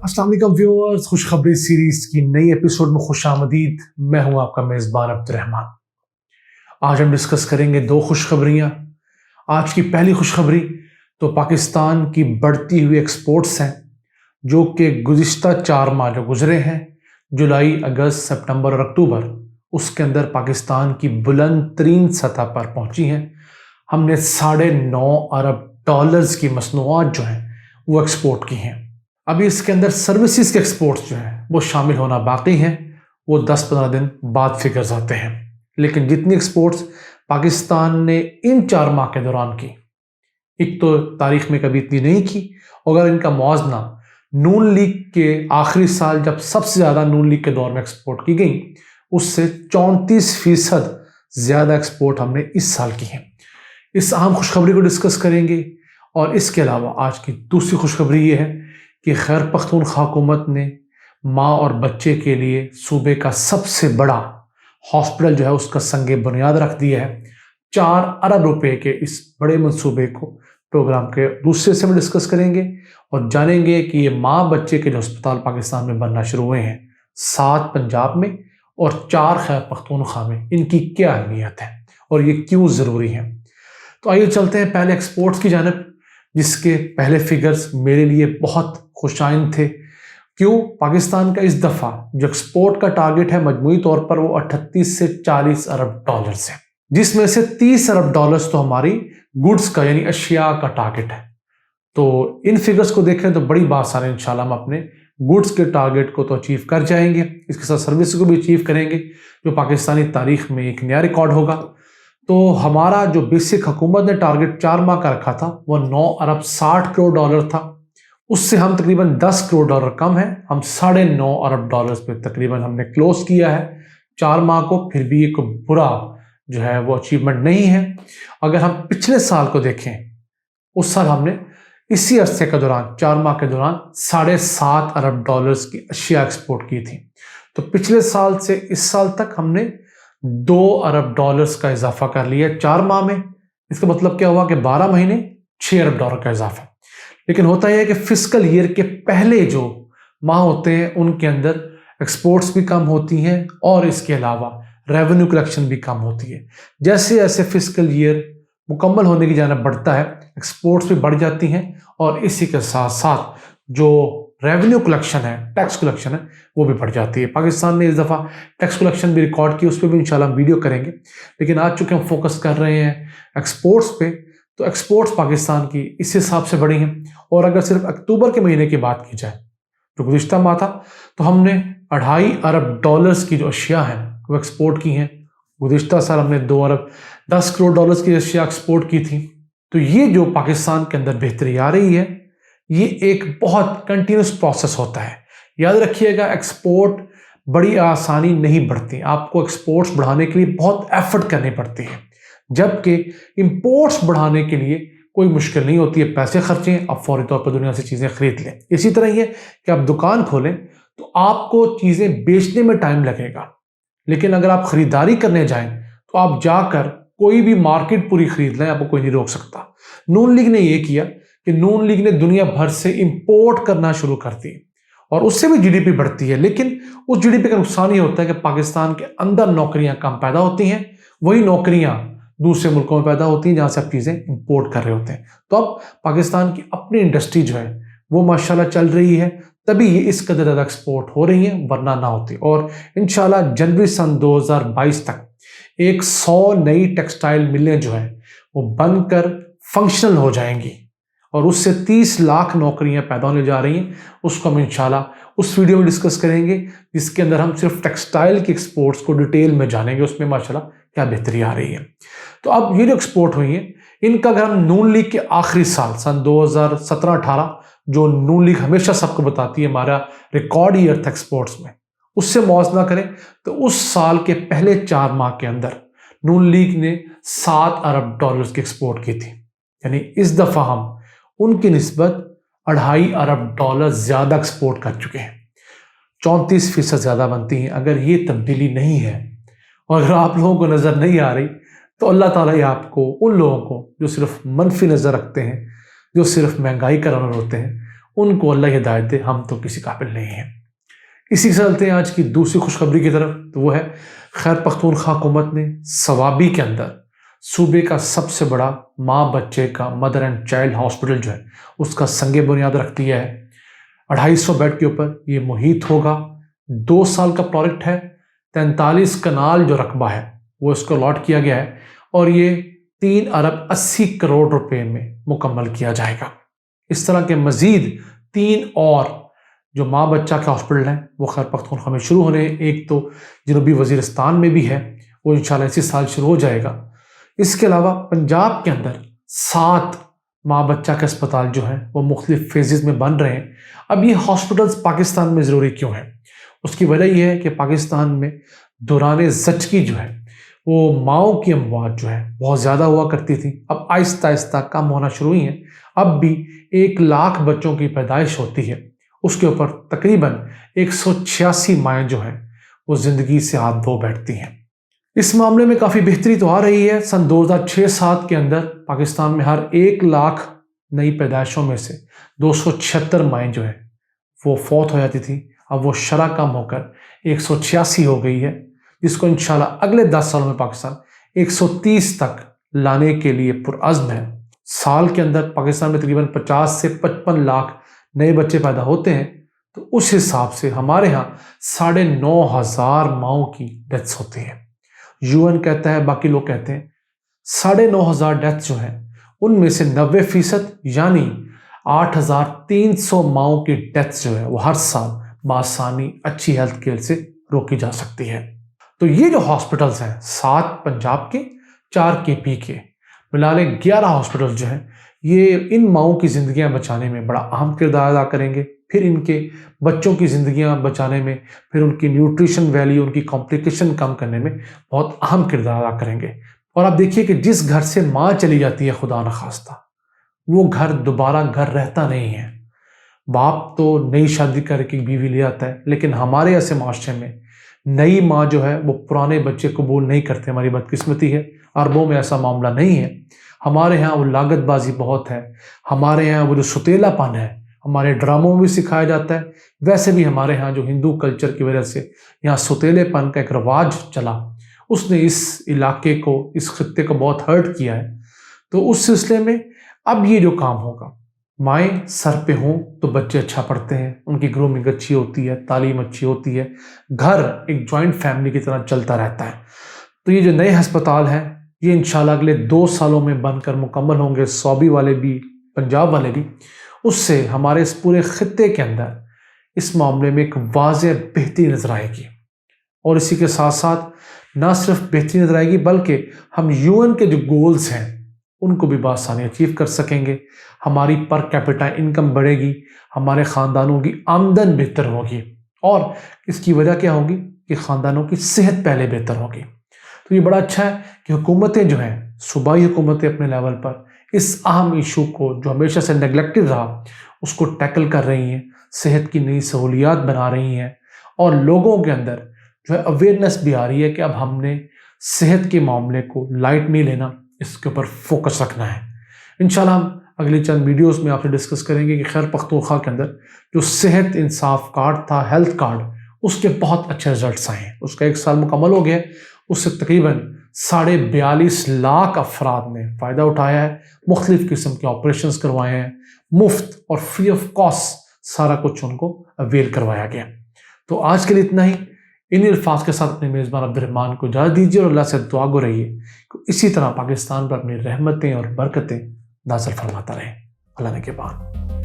अस्सलाम वालेकुम व्यूअर्स, खुशखबरी सीरीज की नई एपिसोड में खुश आमदीद। मैं हूं आपका मेज़बान अब्दुर्रहमान। आज हम डिस्कस करेंगे दो खुशखबरियां। आज की पहली खुशखबरी तो पाकिस्तान की बढ़ती हुई एक्सपोर्ट्स हैं, जो कि गुज़िश्ता 4 माह जो गुजरे हैं, जुलाई, अगस्त, सितंबर और अक्टूबर, उसके अंदर पाकिस्तान की बुलंद तरीन सतह पर पहुंची हैं। हमने $9.5 अरब की मसनूआत जो हैं वो एक्सपोर्ट की हैं। अभी इसके अंदर सर्विसेज के एक्सपोर्ट्स जो हैं वो शामिल होना बाकी हैं, वो 10-15 दिन बाद फिगर्स आते हैं। लेकिन जितनी एक्सपोर्ट्स पाकिस्तान ने इन 4 माह के दौरान की, एक तो तारीख में कभी इतनी नहीं की। अगर इनका मुआवजना नून लीग के आखिरी साल जब सबसे ज़्यादा नून लीग के दौर में एक्सपोर्ट की गई, उससे 34% ज़्यादा एक्सपोर्ट हमने इस साल की है। इस अहम खुशखबरी को डिस्कस करेंगे। और इसके अलावा आज की दूसरी खुशखबरी ये है कि खैबर पख्तूनख्वा हुकूमत ने माँ और बच्चे के लिए सूबे का सबसे बड़ा हॉस्पिटल जो है उसका संगे बुनियाद रख दिया है। 4 अरब रुपए के इस बड़े मंसूबे को प्रोग्राम के दूसरे से में डिस्कस करेंगे और जानेंगे कि ये माँ बच्चे के जो अस्पताल पाकिस्तान में बनना शुरू हुए हैं, 7 पंजाब में और 4 खैबर पख्तूनख्वा में, इनकी क्या अहमियत है और ये क्यों ज़रूरी है। तो आइए चलते हैं पहले एक्सपोर्ट्स की जानिब, जिसके पहले फिगर्स मेरे लिए बहुत खुशाइन थे। क्यों? पाकिस्तान का इस दफ़ा जो एक्सपोर्ट का टारगेट है मजमूई तौर पर वो 38 से 40 अरब डॉलर्स है, जिसमें से 30 अरब डॉलर्स तो हमारी गुड्स का यानी अशिया का टारगेट है। तो इन फिगर्स को देखें तो बड़ी बात सारे इंशाल्लाह हम अपने गुड्स के टारगेट को तो अचीव कर जाएंगे, इसके साथ सर्विस को भी अचीव करेंगे, जो पाकिस्तानी तारीख में एक नया रिकॉर्ड होगा। तो हमारा जो बेसिक हुकूमत ने टारगेट 4 माह का रखा था वो 9 अरब 60 करोड़ डॉलर था, उससे हम तकरीबन 10 करोड़ डॉलर कम है। हम 9.5 अरब डॉलर्स पे तकरीबन हमने क्लोज किया है 4 माह को। फिर भी एक बुरा जो है वो अचीवमेंट नहीं है। अगर हम पिछले साल को देखें, उस साल हमने इसी अरसे के दौरान 4 माह के दौरान 7.5 अरब डॉलर्स की अशिया एक्सपोर्ट की थी। तो पिछले साल से इस साल तक हमने 2 अरब डॉलर्स का इजाफा कर लिया 4 माह में। इसका मतलब क्या हुआ कि 12 महीने 6 अरब डॉलर का इजाफा। लेकिन होता यह है कि फिस्कल ईयर के पहले जो माह होते हैं उनके अंदर एक्सपोर्ट्स भी कम होती हैं और इसके अलावा रेवेन्यू कलेक्शन भी कम होती है। जैसे जैसे फिस्कल ईयर मुकम्मल होने की जानिब बढ़ता है, एक्सपोर्ट्स भी बढ़ जाती हैं और इसी के साथ साथ जो रेवेन्यू कलेक्शन है, टैक्स कलेक्शन है, वो भी बढ़ जाती है। पाकिस्तान ने इस दफ़ा टैक्स कलेक्शन भी रिकॉर्ड की, उस पर भी इंशाल्लाह वीडियो करेंगे। लेकिन आज चूँकि हम फोकस कर रहे हैं एक्सपोर्ट्स पे, तो एक्सपोर्ट्स पाकिस्तान की इस हिसाब से बढ़ी हैं। और अगर सिर्फ अक्टूबर के महीने की बात की जाए, जो गुज़िश्ता माह था, तो हमने 2.5 अरब डॉलर्स की जो अशिया हैं वो एक्सपोर्ट की हैं। गुज़िश्ता साल हमने 2 अरब 10 करोड़ डॉलर्स की अशिया एक्सपोर्ट की थी। तो ये जो पाकिस्तान के अंदर बेहतरी आ रही है, ये एक बहुत कंटिन्यूस प्रोसेस होता है। याद रखिएगा, एक्सपोर्ट बड़ी आसानी नहीं बढ़ती, आपको एक्सपोर्ट्स बढ़ाने के लिए बहुत एफर्ट करनी पड़ती है, जबकि इंपोर्ट्स बढ़ाने के लिए कोई मुश्किल नहीं होती है। पैसे खर्चें, आप फौरी तौर पर दुनिया से चीज़ें खरीद लें। इसी तरह ये कि आप दुकान खोलें तो आपको चीज़ें बेचने में टाइम लगेगा, लेकिन अगर आप खरीदारी करने जाएं तो आप जाकर कोई भी मार्केट पूरी खरीद लें, आपको कोई नहीं रोक सकता। नून लीग ने यह किया कि नून लीग ने दुनिया भर से इंपोर्ट करना शुरू कर दी और उससे भी जीडीपी बढ़ती है। लेकिन उस जीडीपी का नुकसान ये होता है कि पाकिस्तान के अंदर नौकरियां कम पैदा होती हैं, वही नौकरियां दूसरे मुल्कों में पैदा होती हैं जहां से आप चीज़ें इंपोर्ट कर रहे होते हैं। तो अब पाकिस्तान की अपनी इंडस्ट्री जो है वो माशाल्लाह चल रही है, तभी ये इस कदर ज़्यादा एक्सपोर्ट हो रही है, वरना ना होती। और इंशाल्लाह जनवरी सन 2022 तक 100 नई टेक्सटाइल मिलें जो है वो बनकर फंक्शनल हो जाएंगी और उससे 30 लाख नौकरियां पैदा होने जा रही हैं। उसको हम इंशाल्लाह उस वीडियो में डिस्कस करेंगे, जिसके अंदर हम सिर्फ टेक्सटाइल की एक्सपोर्ट्स को डिटेल में जानेंगे, उसमें माशाल्लाह क्या बेहतरी आ रही है। तो अब ये जो एक्सपोर्ट हुई है, इनका अगर हम नून लीग के आखिरी साल सन 2017-18, जो नून लीग हमेशा सबको बताती है हमारा रिकॉर्ड ईयर था एक्सपोर्ट्स में, उससे मुआवजा करें तो उस साल के पहले 4 माह के अंदर नून लीग ने 7 अरब डॉलर्स की एक्सपोर्ट की थी। यानी इस दफ़ा हम उनकी निस्बत 2.5 अरब डॉलर ज़्यादा एक्सपोर्ट कर चुके हैं, 34% ज़्यादा बनती हैं। अगर ये तब्दीली नहीं है और अगर आप लोगों को नज़र नहीं आ रही, तो अल्लाह ताला ही आपको, उन लोगों को जो सिर्फ मनफी नज़र रखते हैं, जो सिर्फ महंगाई का रनर होते हैं, ان کو اللہ ہدایت دے، ہم تو کسی قابل نہیں ہیں۔ اسی سے چلتے ہیں آج کی دوسری خوشخبری کی طرف، تو وہ ہے خیر پختونخوا حکومت نے ثوابی کے اندر صوبے کا سب سے بڑا ماں بچے کا مدر اینڈ چائلڈ ہاسپٹل جو ہے اس کا سنگ بنیاد رکھ دیا ہے۔ 250 بیڈ کے اوپر یہ محیط ہوگا، 2 سال کا پروجیکٹ ہے، 43 کنال جو رقبہ ہے وہ اس کو الاٹ کیا گیا ہے، اور یہ 3 ارب 80 کروڑ روپے میں مکمل کیا جائے گا۔ اس طرح کے مزید 3 اور جو ماں بچہ کے ہاسپٹل ہیں وہ خیر پختونخوا میں شروع ہونے ہیں۔ ایک تو جنوبی وزیرستان میں بھی ہے، وہ انشاءاللہ اسی سال شروع ہو جائے گا۔ اس کے علاوہ پنجاب کے اندر 7 ماں بچہ کے اسپتال جو ہیں وہ مختلف فیزز میں بن رہے ہیں۔ اب یہ ہاسپٹلز پاکستان میں ضروری کیوں ہیں؟ اس کی وجہ یہ ہے کہ پاکستان میں دوران زچگی جو ہے وہ ماؤں کی اموات جو ہے بہت زیادہ ہوا کرتی تھی، اب آہستہ آہستہ کم ہونا شروع ہوئی ہیں۔ اب بھی 1 لاکھ بچوں کی پیدائش ہوتی ہے، اس کے اوپر تقریباً 186 مائیں جو ہیں وہ زندگی سے ہاتھ دھو بیٹھتی ہیں۔ اس معاملے میں کافی بہتری تو آ رہی ہے۔ سن 2006-07 کے اندر پاکستان میں ہر 1 لاکھ نئی پیدائشوں میں سے 276 مائیں جو ہیں وہ فوت ہو جاتی تھی، اب وہ شرح کم ہو کر 186 ہو گئی ہے، جس کو انشاءاللہ اگلے 10 سالوں میں پاکستان 130 تک لانے کے لیے پرعزم ہے۔ سال کے اندر پاکستان میں تقریباً 50 سے 55 لاکھ نئے بچے پیدا ہوتے ہیں، تو اس حساب سے ہمارے ہاں 9,500 ماؤں کی ڈیتھس ہوتی ہیں۔ UN کہتا ہے، باقی لوگ کہتے ہیں 9,500 ڈیتھس جو ہیں ان میں سے 90% یعنی 8,300 ماؤں کی ڈیتھس جو ہے وہ ہر سال بآسانی اچھی ہیلتھ کیئر سے روکی جا سکتی ہے۔ تو یہ جو ہاسپٹلز ہیں 7 پنجاب کے، 4 KP کے، ملا لے 11 ہاسپٹل جو ہیں یہ ان ماؤں کی زندگیاں بچانے میں بڑا اہم کردار ادا کریں گے، پھر ان کے بچوں کی زندگیاں بچانے میں، پھر ان کی نیوٹریشن ویلیو، ان کی کمپلیکیشن کم کرنے میں بہت اہم کردار ادا کریں گے۔ اور آپ دیکھیے کہ جس گھر سے ماں چلی جاتی ہے خدا نخواستہ، وہ گھر دوبارہ گھر رہتا نہیں ہے۔ باپ تو نئی شادی کر کے بیوی لے آتا ہے، لیکن ہمارے ایسے معاشرے میں نئی ماں جو ہے وہ پرانے بچے قبول نہیں کرتے۔ ہماری بدقسمتی ہے، عربوں میں ایسا معاملہ نہیں ہے۔ ہمارے ہاں وہ لاگت بازی بہت ہے، ہمارے ہاں وہ جو ستیلا پن ہے ہمارے ڈراموں میں بھی سکھایا جاتا ہے۔ ویسے بھی ہمارے ہاں جو ہندو کلچر کی وجہ سے یہاں ستیلے پن کا ایک رواج چلا، اس نے اس علاقے کو، اس خطے کو بہت ہرٹ کیا ہے۔ تو اس سلسلے میں اب یہ جو کام ہوگا، مائیں سر پہ ہوں تو بچے اچھا پڑھتے ہیں، ان کی گرومنگ اچھی ہوتی ہے، تعلیم اچھی ہوتی ہے، گھر ایک جوائنٹ فیملی کی طرح چلتا رہتا ہے۔ تو یہ جو نئے ہسپتال ہیں یہ انشاءاللہ اگلے 2 سالوں میں بن کر مکمل ہوں گے، صوبی والے بھی، پنجاب والے بھی۔ اس سے ہمارے اس پورے خطے کے اندر اس معاملے میں ایک واضح بہتری نظر آئے گی، اور اسی کے ساتھ ساتھ نہ صرف بہتری نظر آئے گی بلکہ ہم UN کے جو گولز ہیں ان کو بھی بآسانی اچیو کر سکیں گے۔ ہماری پر کیپٹا انکم بڑھے گی، ہمارے خاندانوں کی آمدن بہتر ہوگی، اور اس کی وجہ کیا ہوگی کہ خاندانوں کی صحت پہلے بہتر ہوگی۔ تو یہ بڑا اچھا ہے کہ حکومتیں جو ہیں، صوبائی حکومتیں اپنے لیول پر اس اہم ایشو کو جو ہمیشہ سے نیگلیکٹڈ رہا اس کو ٹیکل کر رہی ہیں، صحت کی نئی سہولیات بنا رہی ہیں، اور لوگوں کے اندر جو ہے اویئرنیس بھی آ رہی ہے کہ اب ہم نے صحت کے معاملے کو لائٹ نہیں لینا، اس کے اوپر فوکس رکھنا ہے۔ انشاءاللہ ہم اگلی چند ویڈیوز میں آپ سے ڈسکس کریں گے کہ خیر پختونخوا کے اندر جو صحت انصاف کارڈ تھا، ہیلتھ کارڈ، اس کے بہت اچھے رزلٹس آئے ہیں۔ اس کا 1 سال مکمل ہو گیا، اس سے تقریباً 42.5 لاکھ افراد نے فائدہ اٹھایا ہے، مختلف قسم کے آپریشنز کروائے ہیں، مفت اور فری آف کاسٹ سارا کچھ ان کو اویل کروایا گیا۔ تو آج کے لیے اتنا ہی۔ ان الفاظ کے ساتھ اپنے میزبان عبد الرحمان کو اجازت دیجیے، اور اللہ سے دعا گو رہیے کہ اسی طرح پاکستان پر اپنی رحمتیں اور برکتیں نازل فرماتا رہے۔ اللہ نے کے بعد